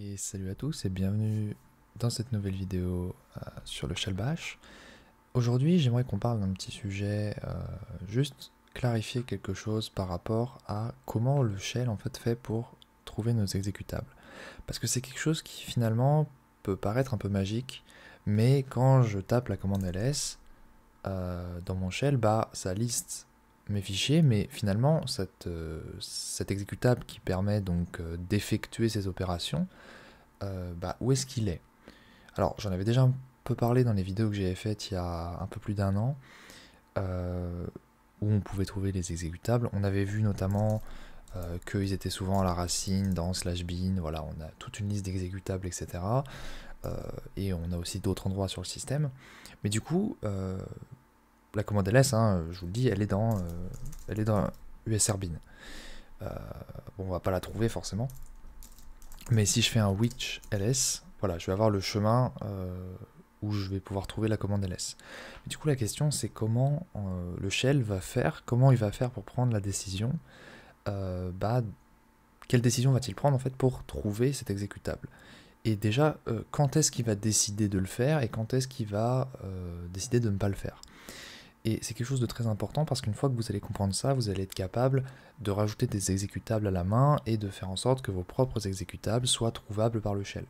Et salut à tous et bienvenue dans cette nouvelle vidéo sur le shell bash. Aujourd'hui, j'aimerais qu'on parle d'un petit sujet, juste clarifier quelque chose par rapport à comment le shell en fait pour trouver nos exécutables. Parce que c'est quelque chose qui finalement peut paraître un peu magique, mais quand je tape la commande ls dans mon shell, bah ça liste mes fichiers, mais finalement cet exécutable qui permet donc d'effectuer ces opérations, où est-ce qu'il est? Alors, j'en avais déjà un peu parlé dans les vidéos que j'avais faites il y a un peu plus d'un an, euh, où on pouvait trouver les exécutables. On avait vu notamment qu'ils étaient souvent à la racine, dans /bin, voilà, on a toute une liste d'exécutables, etc. Et on a aussi d'autres endroits sur le système. Mais du coup, la commande ls, hein, je vous le dis, elle est dans usrbin. Bon, on va pas la trouver forcément. Mais si je fais un which ls, voilà, je vais avoir le chemin où je vais pouvoir trouver la commande ls. Mais du coup, la question, c'est comment le shell va faire, comment il va faire pour prendre la décision, quelle décision va-t-il prendre en fait pour trouver cet exécutable. Et déjà, quand est-ce qu'il va décider de le faire et quand est-ce qu'il va décider de ne pas le faire. Et c'est quelque chose de très important parce qu'une fois que vous allez comprendre ça, vous allez être capable de rajouter des exécutables à la main et de faire en sorte que vos propres exécutables soient trouvables par le shell.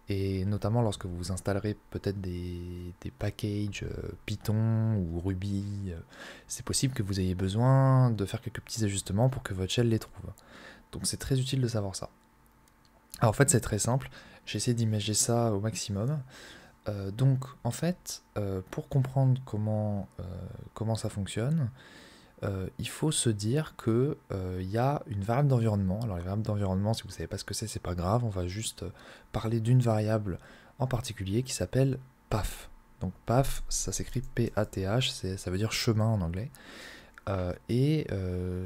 Et notamment lorsque vous installerez peut-être des packages Python ou Ruby, c'est possible que vous ayez besoin de faire quelques petits ajustements pour que votre shell les trouve. Donc c'est très utile de savoir ça. Alors en fait c'est très simple, j'ai essayé d'imager ça au maximum. Donc en fait, pour comprendre comment ça fonctionne, il faut se dire que y a une variable d'environnement. Alors les variables d'environnement, si vous ne savez pas ce que c'est pas grave, on va juste parler d'une variable en particulier qui s'appelle path. Donc path, ça s'écrit P-A-T-H, ça veut dire chemin en anglais.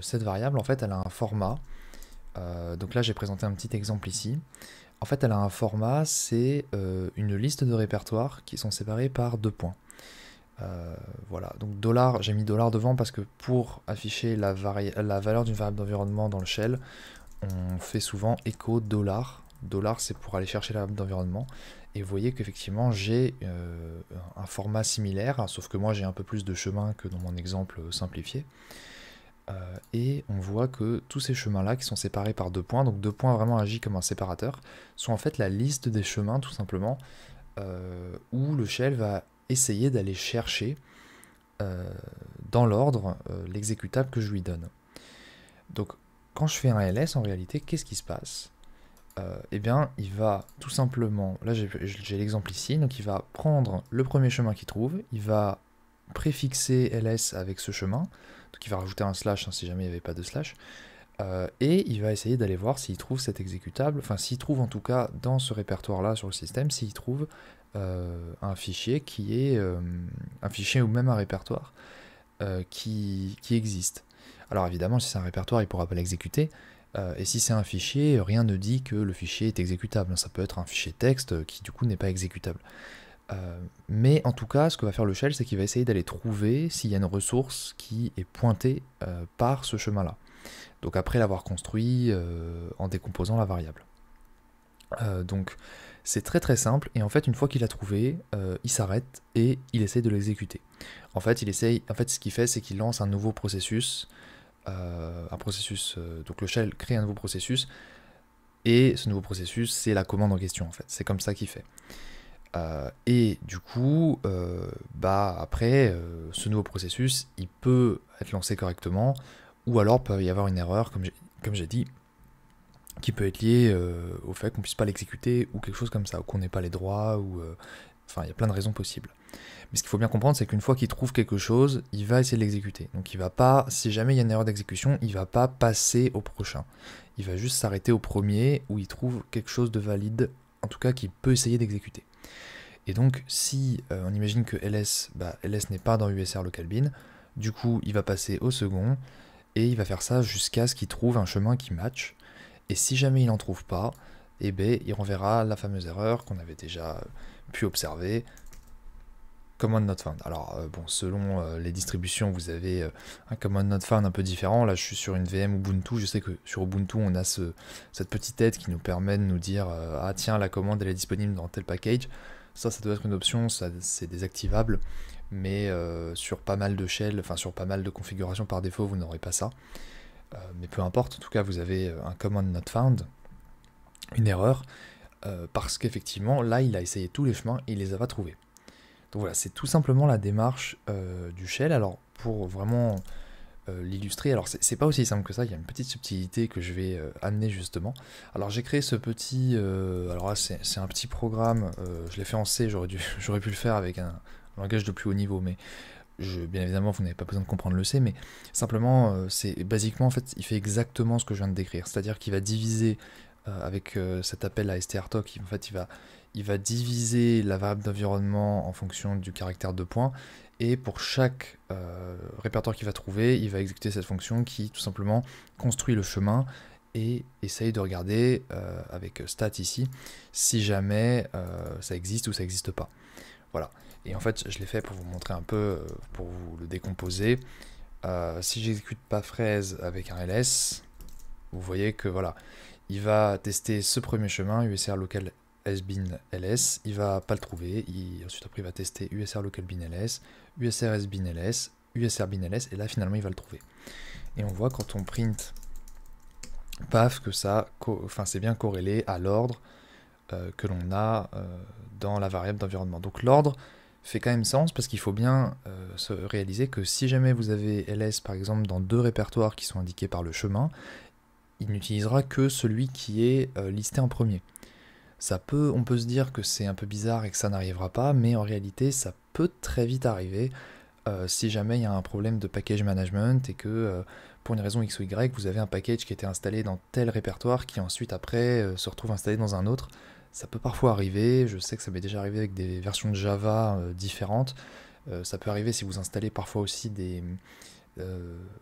Cette variable, en fait, elle a un format. Donc là, j'ai présenté un petit exemple ici. En fait, elle a un format, c'est une liste de répertoires qui sont séparés par 2 points. Voilà, donc dollar, j'ai mis dollar devant parce que pour afficher la valeur d'une variable d'environnement dans le shell, on fait souvent echo dollar. Dollar, c'est pour aller chercher la variable d'environnement. Et vous voyez qu'effectivement, j'ai un format similaire, hein, sauf que moi j'ai un peu plus de chemin que dans mon exemple simplifié. Et on voit que tous ces chemins-là qui sont séparés par 2 points, donc 2 points vraiment agis comme un séparateur, sont en fait la liste des chemins tout simplement, où le shell va essayer d'aller chercher dans l'ordre l'exécutable que je lui donne. Donc quand je fais un ls, en réalité, qu'est-ce qui se passe? Eh bien, il va tout simplement, là j'ai l'exemple ici, donc il va prendre le premier chemin qu'il trouve, il va préfixer ls avec ce chemin, donc il va rajouter un slash hein, si jamais il n'y avait pas de slash, et il va essayer d'aller voir s'il trouve cet exécutable, enfin s'il trouve en tout cas dans ce répertoire-là sur le système, s'il trouve un fichier qui est un fichier ou même un répertoire qui existe. Alors évidemment, si c'est un répertoire, il ne pourra pas l'exécuter, et si c'est un fichier, rien ne dit que le fichier est exécutable. Ça peut être un fichier texte qui du coup n'est pas exécutable. Mais en tout cas, ce que va faire le shell, c'est qu'il va essayer d'aller trouver s'il y a une ressource qui est pointée par ce chemin-là. Donc après l'avoir construit en décomposant la variable. Donc c'est très très simple, et en fait une fois qu'il a trouvé, il s'arrête et il essaye de l'exécuter. En fait, ce qu'il fait, c'est qu'il lance un nouveau processus, donc le shell crée un nouveau processus, et ce nouveau processus, c'est la commande en question en fait. C'est comme ça qu'il fait. Et du coup, après, ce nouveau processus, il peut être lancé correctement, ou alors peut y avoir une erreur, comme j'ai dit, qui peut être liée au fait qu'on puisse pas l'exécuter, ou quelque chose comme ça, ou qu'on n'ait pas les droits, ou enfin, il y a plein de raisons possibles. Mais ce qu'il faut bien comprendre, c'est qu'une fois qu'il trouve quelque chose, il va essayer de l'exécuter. Donc il va pas, si jamais il y a une erreur d'exécution, il va pas passer au prochain. Il va juste s'arrêter au premier où il trouve quelque chose de valide, en tout cas qu'il peut essayer d'exécuter. Et donc si on imagine que ls, ls n'est pas dans usr local bin, du coup il va passer au second, et il va faire ça jusqu'à ce qu'il trouve un chemin qui match. Et si jamais il n'en trouve pas, eh ben, il renverra la fameuse erreur qu'on avait déjà pu observer, command not found. Alors bon, selon les distributions, vous avez un command not found un peu différent. Là, je suis sur une VM Ubuntu. Je sais que sur Ubuntu, on a cette petite aide qui nous permet de nous dire ah tiens, la commande elle est disponible dans tel package. Ça doit être une option, ça c'est désactivable. Mais sur pas mal de shells, enfin sur pas mal de configurations par défaut, vous n'aurez pas ça. Mais peu importe, en tout cas, vous avez un command not found, une erreur, parce qu'effectivement, là, il a essayé tous les chemins et il les a pas trouvés. Donc voilà, c'est tout simplement la démarche du shell. Alors, pour vraiment l'illustrer, alors c'est pas aussi simple que ça, il y a une petite subtilité que je vais amener justement. Alors, j'ai créé ce petit... alors là, c'est un petit programme, je l'ai fait en C, j'aurais pu le faire avec un langage de plus haut niveau, mais bien évidemment, vous n'avez pas besoin de comprendre le C, mais simplement, c'est basiquement, en fait, il fait exactement ce que je viens de décrire. C'est-à-dire qu'il va diviser avec cet appel à strtalk, en fait, il va diviser la variable d'environnement en fonction du caractère de point, et pour chaque répertoire qu'il va trouver, il va exécuter cette fonction qui, tout simplement, construit le chemin et essaye de regarder, avec stat ici, si jamais ça existe ou ça n'existe pas. Voilà. Et en fait, je l'ai fait pour vous montrer un peu, pour vous le décomposer. Si j'exécute pas fraise avec un ls, vous voyez que voilà, il va tester ce premier chemin, usr local sbin ls, il va pas le trouver, ensuite après il va tester usr local bin ls, usr sbin ls, usr bin ls, et là finalement il va le trouver. Et on voit quand on print paf que ça, c'est bien corrélé à l'ordre que l'on a dans la variable d'environnement. Donc l'ordre fait quand même sens parce qu'il faut bien se réaliser que si jamais vous avez ls par exemple dans deux répertoires qui sont indiqués par le chemin, il n'utilisera que celui qui est listé en premier. On peut se dire que c'est un peu bizarre et que ça n'arrivera pas, mais en réalité ça peut très vite arriver si jamais il y a un problème de package management et que pour une raison X ou Y, vous avez un package qui était installé dans tel répertoire qui ensuite après se retrouve installé dans un autre. Ça peut parfois arriver, je sais que ça m'est déjà arrivé avec des versions de Java différentes. Ça peut arriver si vous installez parfois aussi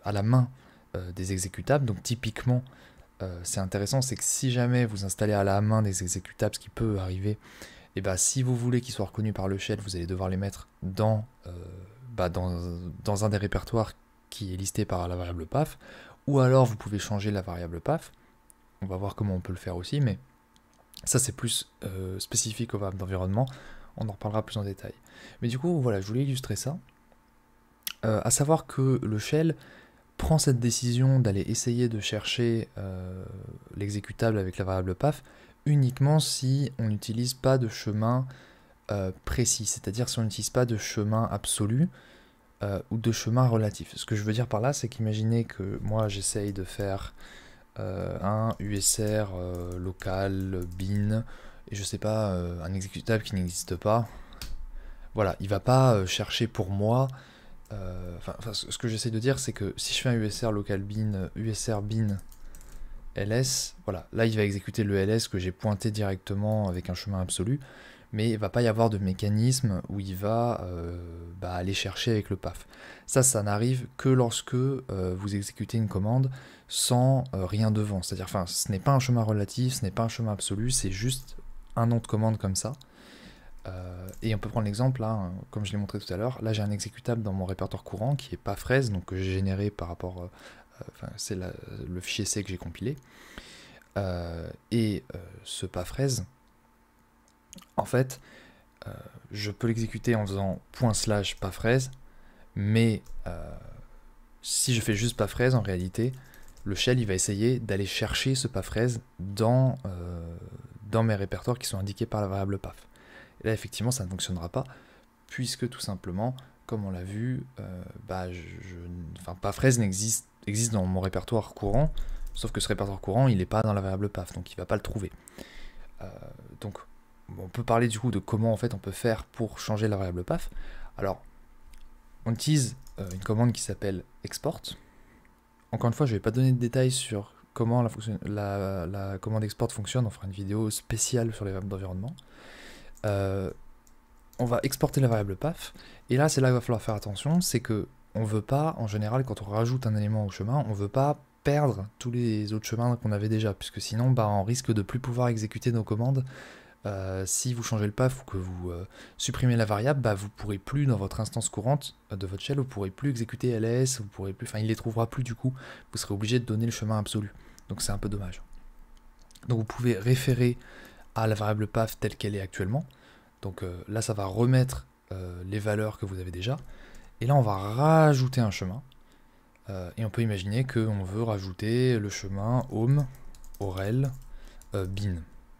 à la main des exécutables. Donc typiquement, c'est intéressant, c'est que si jamais vous installez à la main des exécutables, ce qui peut arriver, et ben, si vous voulez qu'ils soient reconnus par le shell, vous allez devoir les mettre dans un des répertoires qui est listé par la variable path, ou alors vous pouvez changer la variable path. On va voir comment on peut le faire aussi, mais ça c'est plus spécifique aux variables d'environnement, on en reparlera plus en détail. Mais du coup, voilà, je voulais illustrer ça, à savoir que le shell prend cette décision d'aller essayer de chercher l'exécutable avec la variable path uniquement si on n'utilise pas de chemin précis, c'est-à-dire si on n'utilise pas de chemin absolu ou de chemin relatif. Ce que je veux dire par là, c'est qu'imaginez que moi j'essaye de faire un USR local bin et je sais pas, un exécutable qui n'existe pas. Voilà, il va pas chercher pour moi. Ce que j'essaie de dire, c'est que si je fais un USR local bin, USR bin ls, voilà, là il va exécuter le ls que j'ai pointé directement avec un chemin absolu, mais il va pas y avoir de mécanisme où il va aller chercher avec le path. Ça n'arrive que lorsque vous exécutez une commande sans rien devant, c'est-à-dire, ce n'est pas un chemin relatif, ce n'est pas un chemin absolu, c'est juste un nom de commande comme ça. Et on peut prendre l'exemple, là, hein, comme je l'ai montré tout à l'heure, là j'ai un exécutable dans mon répertoire courant qui est pas fraise, donc que j'ai généré par rapport, c'est le fichier C que j'ai compilé, ce pas fraise, en fait, je peux l'exécuter en faisant / pas fraise, mais si je fais juste pas fraise, en réalité, le shell il va essayer d'aller chercher ce pas fraise dans mes répertoires qui sont indiqués par la variable path. Et là, effectivement, ça ne fonctionnera pas, puisque tout simplement, comme on l'a vu, pas fraise existe dans mon répertoire courant, sauf que ce répertoire courant, il n'est pas dans la variable path, donc il ne va pas le trouver. Donc, on peut parler du coup de comment en fait on peut faire pour changer la variable path. Alors, on utilise une commande qui s'appelle export. Encore une fois, je ne vais pas donner de détails sur comment la commande export fonctionne, on fera une vidéo spéciale sur les variables d'environnement. On va exporter la variable path, et là c'est là qu'il va falloir faire attention, c'est que on veut pas, en général, quand on rajoute un élément au chemin, on veut pas perdre tous les autres chemins qu'on avait déjà, puisque sinon on risque de plus pouvoir exécuter nos commandes Si vous changez le path ou que vous supprimez la variable, bah, vous pourrez plus dans votre instance courante de votre shell, vous pourrez plus exécuter ls, vous pourrez plus, enfin il les trouvera plus du coup, vous serez obligé de donner le chemin absolu. Donc c'est un peu dommage. Donc vous pouvez référer à la variable path telle qu'elle est actuellement. Donc là ça va remettre les valeurs que vous avez déjà. Et là on va rajouter un chemin. Et on peut imaginer qu'on veut rajouter le chemin home, orel, bin.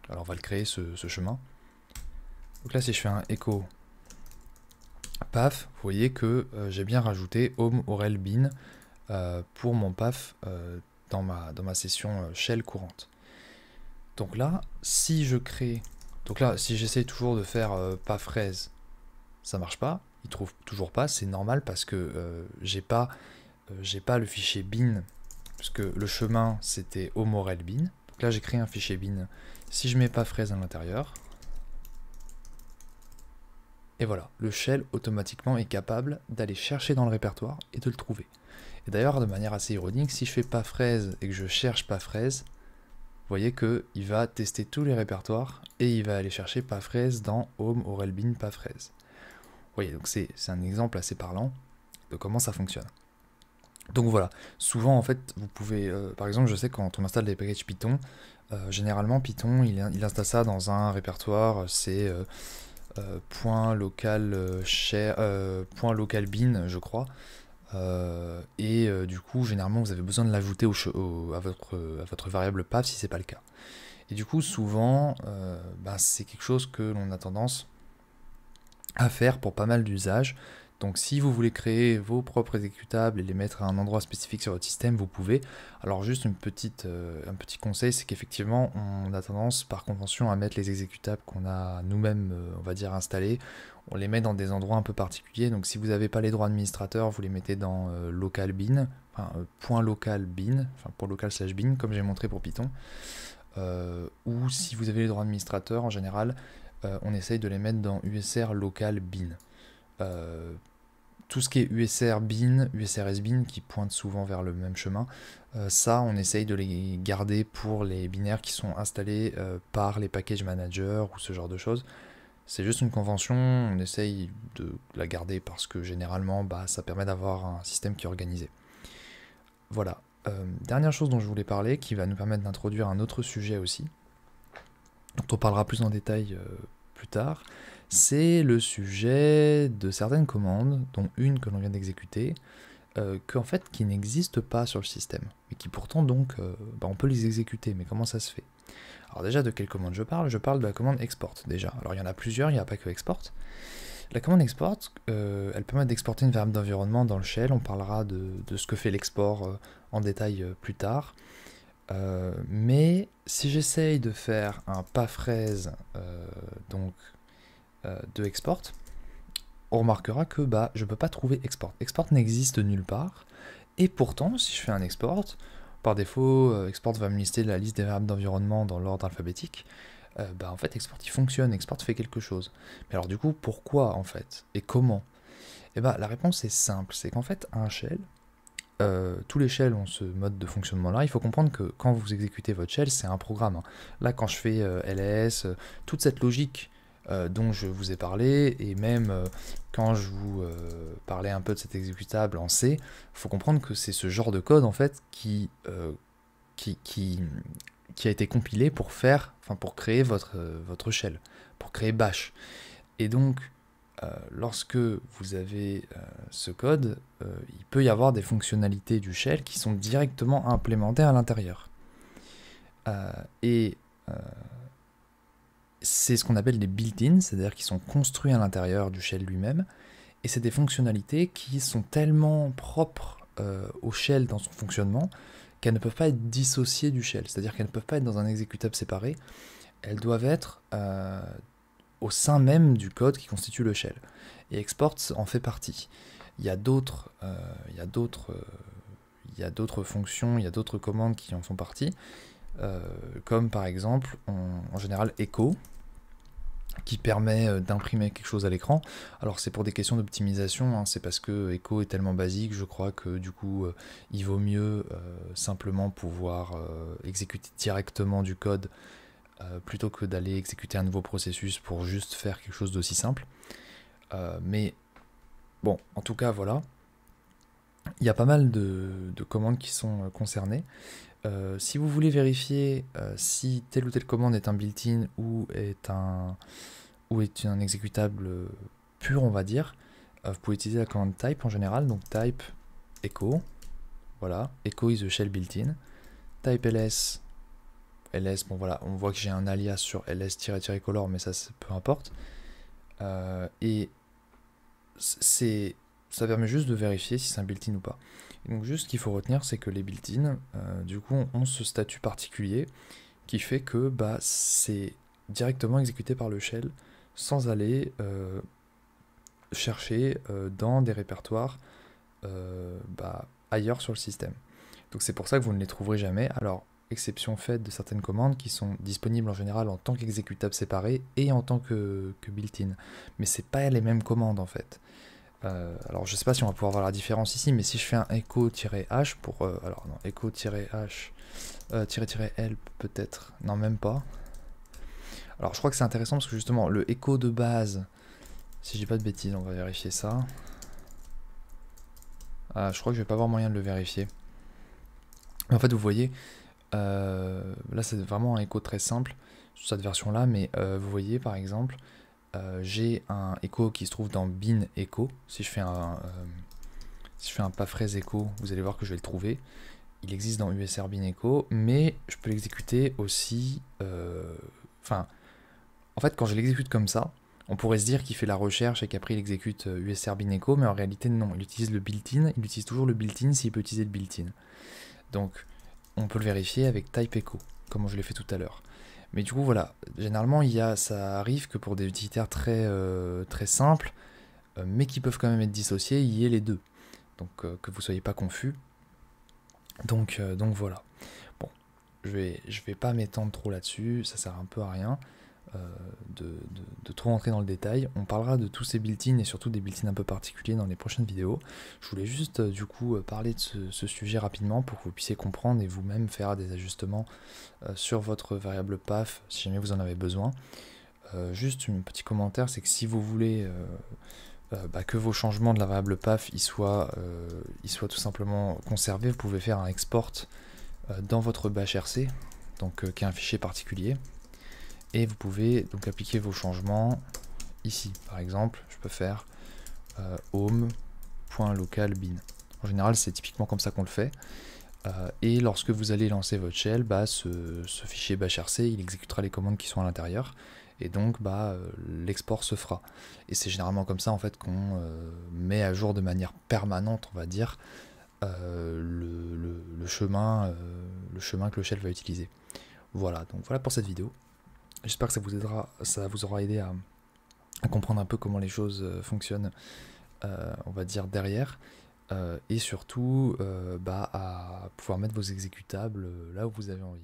Alors on va le créer ce chemin. Donc là si je fais un echo path, vous voyez que j'ai bien rajouté home, orel, bin pour mon path dans ma session shell courante. Donc là, si je crée... Donc là, si j'essaie toujours de faire path_res, ça marche pas. Il trouve toujours pas, c'est normal parce que j'ai pas le fichier bin, puisque le chemin c'était home_orel bin. Donc là j'ai créé un fichier bin. Si je mets path_res à l'intérieur, et voilà, le shell automatiquement est capable d'aller chercher dans le répertoire et de le trouver. Et d'ailleurs, de manière assez ironique, si je fais path_res et que je cherche path_res, vous voyez qu'il va tester tous les répertoires et il va aller chercher path_res dans home, orel, bin, path_res. Vous voyez, donc c'est un exemple assez parlant de comment ça fonctionne. Donc voilà, souvent en fait, vous pouvez, par exemple, je sais que quand on installe des packages Python, généralement Python, il installe ça dans un répertoire, c'est .local bin, je crois. Du coup, généralement, vous avez besoin de l'ajouter à votre variable path si c'est pas le cas. Et du coup, souvent, c'est quelque chose que l'on a tendance à faire pour pas mal d'usages. Donc si vous voulez créer vos propres exécutables et les mettre à un endroit spécifique sur votre système, vous pouvez. Alors juste un petit conseil, c'est qu'effectivement on a tendance par convention à mettre les exécutables qu'on a nous-mêmes, on va dire, installés. On les met dans des endroits un peu particuliers. Donc si vous n'avez pas les droits administrateurs, vous les mettez dans local bin, enfin .local bin, enfin pour local/bin, comme j'ai montré pour Python. Ou si vous avez les droits administrateurs, en général, on essaye de les mettre dans usr local bin. Tout ce qui est usr bin, usrs bin qui pointent souvent vers le même chemin, ça on essaye de les garder pour les binaires qui sont installés par les package managers ou ce genre de choses. C'est juste une convention, on essaye de la garder parce que généralement ça permet d'avoir un système qui est organisé. Voilà. Dernière chose dont je voulais parler, qui va nous permettre d'introduire un autre sujet aussi, dont on parlera plus en détail plus tard, c'est le sujet de certaines commandes, dont une que l'on vient d'exécuter, qui n'existent pas sur le système, mais qui pourtant donc, on peut les exécuter, mais comment ça se fait? Alors déjà, de quelle commande je parle? Je parle de la commande export, déjà. Alors il y en a plusieurs, il n'y a pas que export. La commande export, elle permet d'exporter une variable d'environnement dans le shell, on parlera de ce que fait l'export en détail plus tard. Mais si j'essaye de faire un path_res de export, on remarquera que je ne peux pas trouver export. Export n'existe nulle part. Et pourtant, si je fais un export, par défaut, export va me lister la liste des variables d'environnement dans l'ordre alphabétique. En fait, export il fonctionne, export fait quelque chose. Mais alors du coup, pourquoi en fait? Et comment? La réponse est simple, c'est qu'en fait, un shell, tous les shells ont ce mode de fonctionnement là. Il faut comprendre que quand vous exécutez votre shell, c'est un programme. Là, quand je fais ls, toute cette logique dont je vous ai parlé, et même quand je vous parlais un peu de cet exécutable en C, il faut comprendre que c'est ce genre de code en fait qui a été compilé pour créer votre shell, pour créer bash. Et donc, lorsque vous avez ce code, il peut y avoir des fonctionnalités du shell qui sont directement implémentées à l'intérieur. C'est ce qu'on appelle des built-in, c'est-à-dire qui sont construits à l'intérieur du shell lui-même, et c'est des fonctionnalités qui sont tellement propres au shell dans son fonctionnement qu'elles ne peuvent pas être dissociées du shell, c'est-à-dire qu'elles ne peuvent pas être dans un exécutable séparé, elles doivent être au sein même du code qui constitue le shell. Et export en fait partie. Il y a d'autres fonctions, il y a d'autres commandes qui en font partie, comme par exemple, en général, echo, qui permet d'imprimer quelque chose à l'écran. Alors c'est pour des questions d'optimisation, c'est parce que echo est tellement basique, je crois que du coup il vaut mieux simplement pouvoir exécuter directement du code plutôt que d'aller exécuter un nouveau processus pour juste faire quelque chose d'aussi simple. Mais bon, en tout cas, voilà. Il y a pas mal de commandes qui sont concernées. Si vous voulez vérifier si telle ou telle commande est un built-in ou est un exécutable pur, on va dire, vous pouvez utiliser la commande type en général. Donc type echo, voilà, echo is a shell built-in. Type ls, bon voilà, on voit que j'ai un alias sur ls-color, mais ça peu importe. Et ça permet juste de vérifier si c'est un built-in ou pas. Et donc juste ce qu'il faut retenir, c'est que les built-in, du coup, ont ce statut particulier qui fait que c'est directement exécuté par le shell sans aller chercher dans des répertoires ailleurs sur le système. Donc c'est pour ça que vous ne les trouverez jamais. Alors, exception faite de certaines commandes qui sont disponibles en général en tant qu'exécutable séparé et en tant que built-in. Mais c'est pas les mêmes commandes en fait. Alors je sais pas si on va pouvoir voir la différence ici, mais si je fais un echo-h pour... alors non, echo-h -l peut-être, non même pas. Alors je crois que c'est intéressant parce que justement le echo de base, si je dis pas de bêtises, on va vérifier ça. Je crois que je vais pas avoir moyen de le vérifier. Mais en fait vous voyez, là c'est vraiment un echo très simple sur cette version là, mais vous voyez par exemple, j'ai un echo qui se trouve dans bin echo. Si je fais un passphrase echo, vous allez voir que je vais le trouver. Il existe dans usr bin echo, mais je peux l'exécuter aussi. En fait, quand je l'exécute comme ça, on pourrait se dire qu'il fait la recherche et qu'après il exécute usr bin echo, mais en réalité non. Il utilise le built-in. Il utilise toujours le built-in s'il peut utiliser le built-in. Donc, on peut le vérifier avec type echo, comme je l'ai fait tout à l'heure. Mais du coup, voilà, généralement, ça arrive que pour des utilitaires très simples, mais qui peuvent quand même être dissociés, il y ait les deux. Donc, que vous ne soyez pas confus. Donc voilà. Bon, je vais pas m'étendre trop là-dessus, ça sert un peu à rien de trop rentrer dans le détail. On parlera de tous ces built-in et surtout des built-in un peu particuliers dans les prochaines vidéos. Je voulais juste du coup parler de ce sujet rapidement pour que vous puissiez comprendre et vous-même faire des ajustements sur votre variable path si jamais vous en avez besoin. Juste un petit commentaire, c'est que si vous voulez que vos changements de la variable path ils soient tout simplement conservés, vous pouvez faire un export dans votre bashrc, donc qui est un fichier particulier. Et vous pouvez donc appliquer vos changements ici. Par exemple, je peux faire home.local bin. En général, c'est typiquement comme ça qu'on le fait. Et lorsque vous allez lancer votre shell, ce fichier bashrc, il exécutera les commandes qui sont à l'intérieur. Et donc, l'export se fera. Et c'est généralement comme ça en fait qu'on met à jour de manière permanente, on va dire, le chemin que le shell va utiliser. Voilà, donc voilà pour cette vidéo. J'espère que ça vous aura aidé à comprendre un peu comment les choses fonctionnent, on va dire, derrière. Et surtout à pouvoir mettre vos exécutables là où vous avez envie.